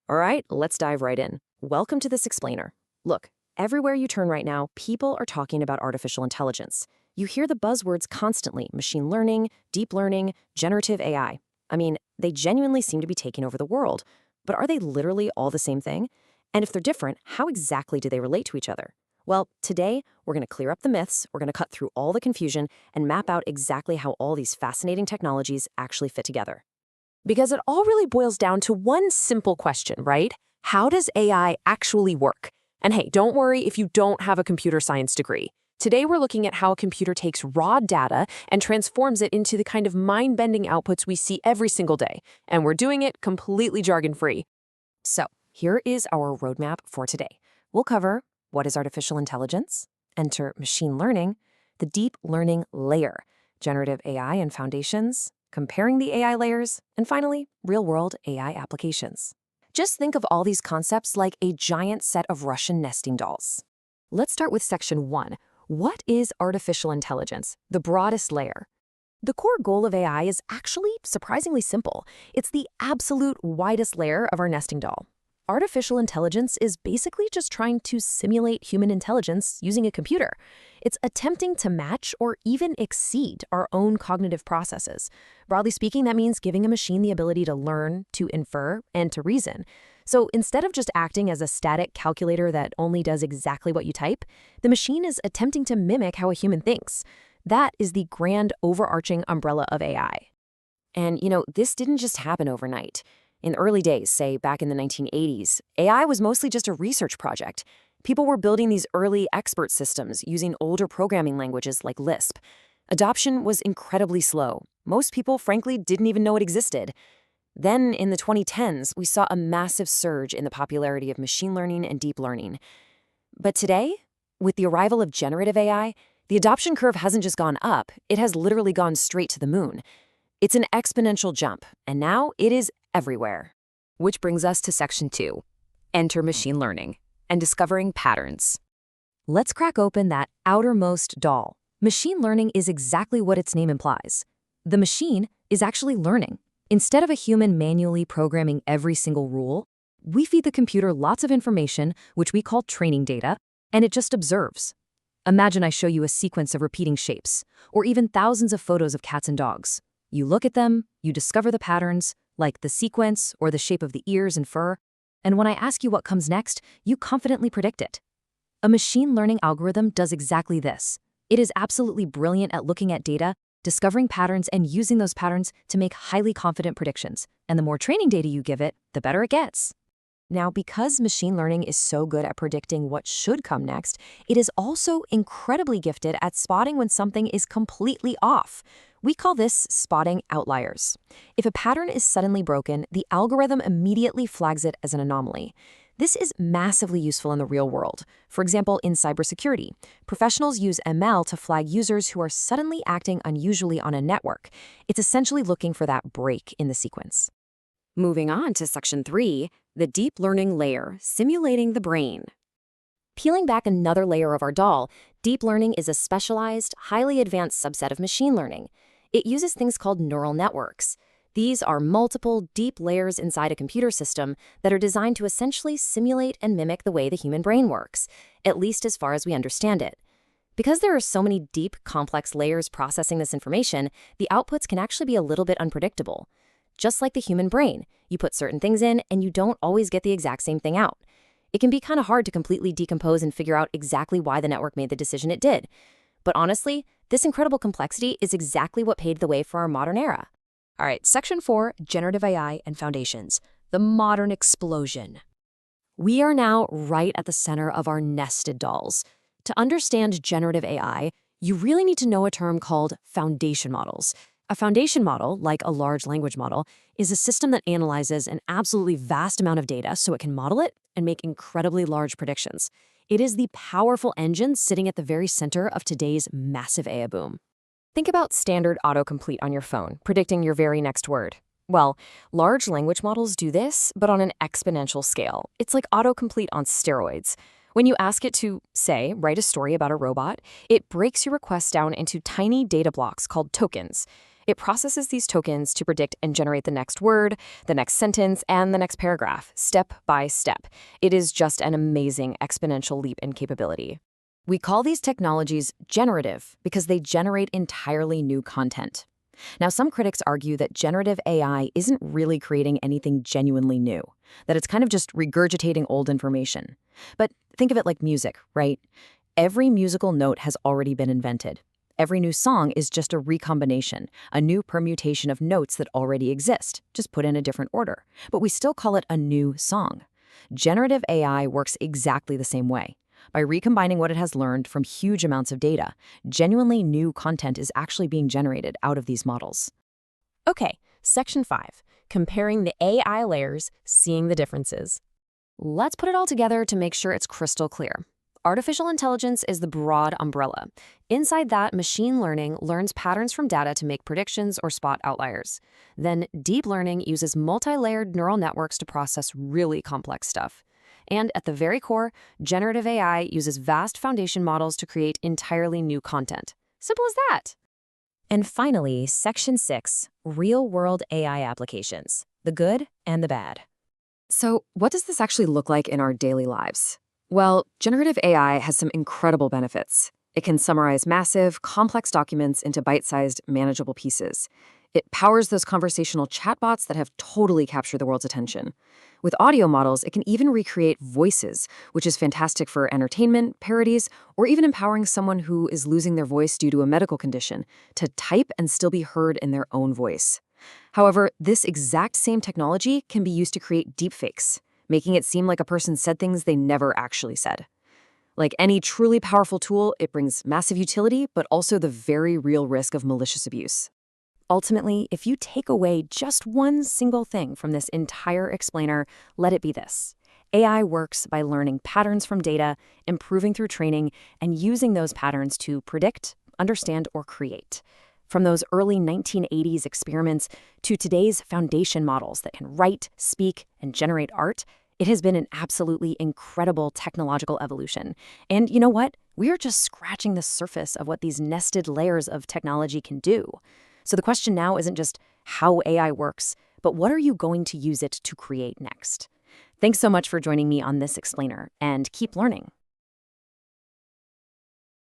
All right, let's dive right in. Welcome to this explainer. Look, everywhere you turn right now, people are talking about artificial intelligence. You hear the buzzwords constantly: machine learning, deep learning, generative AI. I mean, they genuinely seem to be taking over the world. But are they literally all the same thing? And if they're different, how exactly do they relate to each other? Well, today, we're going to clear up the myths, we're going to cut through all the confusion, and map out exactly how all these fascinating technologies actually fit together. Because it all really boils down to one simple question, right? How does AI actually work? And hey, don't worry if you don't have a computer science degree. Today we're looking at how a computer takes raw data and transforms it into the kind of mind-bending outputs we see every single day. And we're doing it completely jargon-free. So, here is our roadmap for today. We'll cover what is artificial intelligence, enter machine learning, the deep learning layer, generative AI and foundations, comparing the AI layers, and finally, real-world AI applications. Just think of all these concepts like a giant set of Russian nesting dolls. Let's start with section 1. What is artificial intelligence? The broadest layer. The core goal of AI is actually surprisingly simple. It's the absolute widest layer of our nesting doll. Artificial intelligence is basically just trying to simulate human intelligence using a computer. It's attempting to match or even exceed our own cognitive processes. Broadly speaking, that means giving a machine the ability to learn, to infer, and to reason. So instead of just acting as a static calculator that only does exactly what you type, the machine is attempting to mimic how a human thinks. That is the grand overarching umbrella of AI. And, this didn't just happen overnight. In the early days, say back in the 1980s, AI was mostly just a research project. People were building these early expert systems using older programming languages like Lisp. Adoption was incredibly slow. Most people, frankly, didn't even know it existed. Then, in the 2010s, we saw a massive surge in the popularity of machine learning and deep learning. But today, with the arrival of generative AI, the adoption curve hasn't just gone up, it has literally gone straight to the moon. It's an exponential jump, and now it is everywhere. Which brings us to section 2. Enter machine learning and discovering patterns. Let's crack open that outermost doll. Machine learning is exactly what its name implies. The machine is actually learning. Instead of a human manually programming every single rule, we feed the computer lots of information, which we call training data, and it just observes. Imagine I show you a sequence of repeating shapes, or even thousands of photos of cats and dogs. You look at them, you discover the patterns, like the sequence or the shape of the ears and fur, and when I ask you what comes next, you confidently predict it. A machine learning algorithm does exactly this. It is absolutely brilliant at looking at data, discovering patterns, and using those patterns to make highly confident predictions. And the more training data you give it, the better it gets. Now, because machine learning is so good at predicting what should come next, it is also incredibly gifted at spotting when something is completely off. We call this spotting outliers. If a pattern is suddenly broken, the algorithm immediately flags it as an anomaly. This is massively useful in the real world. For example, in cybersecurity, professionals use ML to flag users who are suddenly acting unusually on a network. It's essentially looking for that break in the sequence. Moving on to section 3, the deep learning layer, simulating the brain. Peeling back another layer of our doll, deep learning is a specialized, highly advanced subset of machine learning. It uses things called neural networks. These are multiple, deep layers inside a computer system that are designed to essentially simulate and mimic the way the human brain works, at least as far as we understand it. Because there are so many deep, complex layers processing this information, the outputs can actually be a little bit unpredictable. Just like the human brain, you put certain things in and you don't always get the exact same thing out. It can be kind of hard to completely decompose and figure out exactly why the network made the decision it did. But honestly, this incredible complexity is exactly what paved the way for our modern era. All right, section 4, generative AI and foundations, the modern explosion. We are now right at the center of our nested dolls. To understand generative AI, you really need to know a term called foundation models. A foundation model, like a large language model, is a system that analyzes an absolutely vast amount of data so it can model it and make incredibly large predictions. It is the powerful engine sitting at the very center of today's massive AI boom. Think about standard autocomplete on your phone, predicting your very next word. Well, large language models do this, but on an exponential scale. It's like autocomplete on steroids. When you ask it to, say, write a story about a robot, it breaks your request down into tiny data blocks called tokens. It processes these tokens to predict and generate the next word, the next sentence, and the next paragraph, step by step. It is just an amazing exponential leap in capability. We call these technologies generative because they generate entirely new content. Now, some critics argue that generative AI isn't really creating anything genuinely new, that it's kind of just regurgitating old information. But think of it like music, right? Every musical note has already been invented. Every new song is just a recombination, a new permutation of notes that already exist, just put in a different order. But we still call it a new song. Generative AI works exactly the same way. By recombining what it has learned from huge amounts of data, genuinely new content is actually being generated out of these models. Okay, Section 5, comparing the AI layers, seeing the differences. Let's put it all together to make sure it's crystal clear. Artificial intelligence is the broad umbrella. Inside that, machine learning learns patterns from data to make predictions or spot outliers. Then, deep learning uses multi-layered neural networks to process really complex stuff. And at the very core, generative AI uses vast foundation models to create entirely new content. Simple as that. And finally, Section 6, real-world AI applications, the good and the bad. So, what does this actually look like in our daily lives? Well, generative AI has some incredible benefits. It can summarize massive, complex documents into bite-sized, manageable pieces. It powers those conversational chatbots that have totally captured the world's attention. With audio models, it can even recreate voices, which is fantastic for entertainment, parodies, or even empowering someone who is losing their voice due to a medical condition to type and still be heard in their own voice. However, this exact same technology can be used to create deepfakes, making it seem like a person said things they never actually said. Like any truly powerful tool, it brings massive utility, but also the very real risk of malicious abuse. Ultimately, if you take away just one single thing from this entire explainer, let it be this. AI works by learning patterns from data, improving through training, and using those patterns to predict, understand, or create. From those early 1980s experiments to today's foundation models that can write, speak, and generate art, it has been an absolutely incredible technological evolution. And you know what? We are just scratching the surface of what these nested layers of technology can do. So the question now isn't just how AI works, but what are you going to use it to create next? Thanks so much for joining me on this explainer, and keep learning.